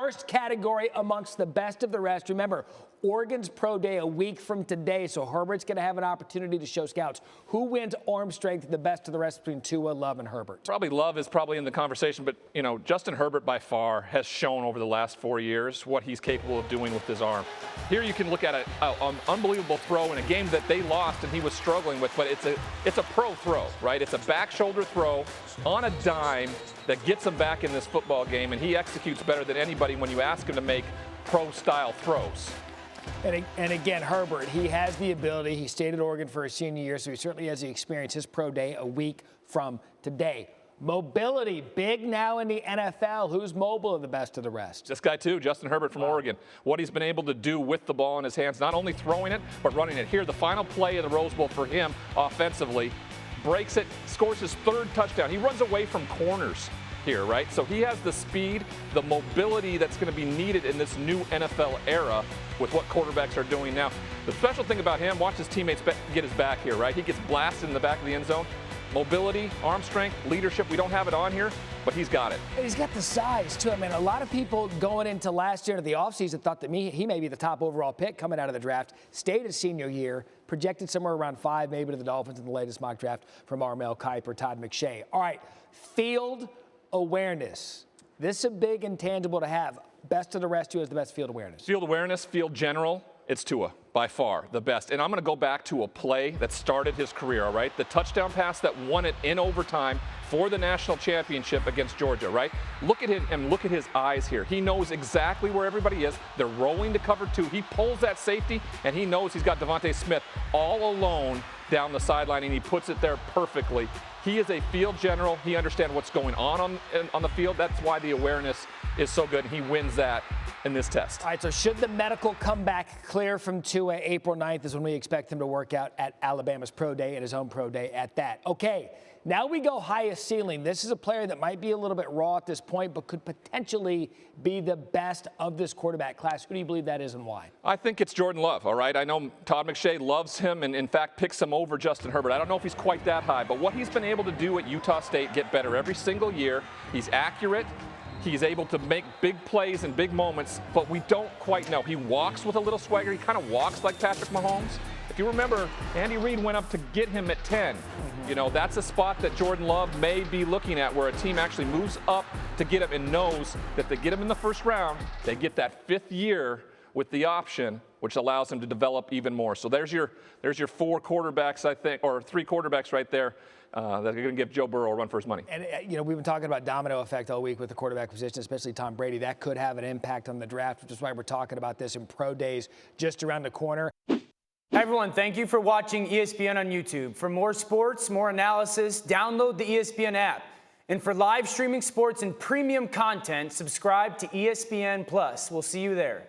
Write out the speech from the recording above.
first category amongst the best of the rest. Remember, Oregon's pro day a week from today, so Herbert's going to have an opportunity to show scouts who wins arm strength the best of the rest between Tua, Love, and Herbert. Probably Love is probably in the conversation, but, you know, Justin Herbert by far has shown over the last 4 years what he's capable of doing with his arm. Here you can look at an unbelievable throw in a game that they lost and he was struggling with, but it's a pro throw, right? It's a back shoulder throw on a dime that gets him back in this football game, and he executes better than anybody when you ask him to make pro-style throws. And again, Herbert, he has the ability. He stayed at Oregon for his senior year, so he certainly has the experience. His pro day a week from today. Mobility, big now in the NFL. Who's mobile and the best of the rest? This guy too, Justin Herbert from Oregon. What he's been able to do with the ball in his hands, not only throwing it, but running it. Here, the final play of the Rose Bowl for him offensively. Breaks it, scores his third touchdown. He runs away from corners here, right? So he has the speed, the mobility that's going to be needed in this new NFL era with what quarterbacks are doing now. The special thing about him, watch his teammates get his back here, right? He gets blasted in the back of the end zone. Mobility, arm strength, leadership, we don't have it on here, but he's got it. And he's got the size, too. I mean, a lot of people going into last year into the offseason thought that he may be the top overall pick coming out of the draft. Stayed his senior year, projected somewhere around 5, maybe to the Dolphins in the latest mock draft from Armel Kiper, Todd McShay. All right, field awareness. This is a big intangible to have. Best of the rest, who has the best field awareness? Field awareness, field general, it's Tua, by far the best. And I'm going to go back to a play that started his career, all right? The touchdown pass that won it in overtime for the national championship against Georgia, right? Look at him and look at his eyes here. He knows exactly where everybody is. They're rolling to cover 2. He pulls that safety, and he knows he's got Devontae Smith all alone down the sideline, and he puts it there perfectly. He is a field general. He understands what's going on the field. That's why the awareness is so good. He wins that in this test. All right, so should the medical come back clear from Tua, April 9th is when we expect him to work out at Alabama's pro day and his own pro day at that. Okay, now we go highest ceiling. This is a player that might be a little bit raw at this point, but could potentially be the best of this quarterback class. Who do you believe that is and why? I think it's Jordan Love, all right? I know Todd McShay loves him and, in fact, picks him over Justin Herbert. I don't know if he's quite that high, but what he's been able to do at Utah State, get better every single year. He's accurate. He's able to make big plays in big moments, but we don't quite know. He walks with a little swagger. He kind of walks like Patrick Mahomes. If you remember, Andy Reid went up to get him at 10. You know, that's a spot that Jordan Love may be looking at where a team actually moves up to get him and knows that if they get him in the first round, they get that 5th year with the option, which allows him to develop even more. So there's your 4 quarterbacks, I think, or 3 quarterbacks right there that are going to give Joe Burrow a run for his money. And, you know, we've been talking about domino effect all week with the quarterback position, especially Tom Brady. That could have an impact on the draft, which is why we're talking about this in pro days just around the corner. Hi everyone, thank you for watching ESPN on YouTube. For more sports, more analysis, download the ESPN app. And for live streaming sports and premium content, subscribe to ESPN+. We'll see you there.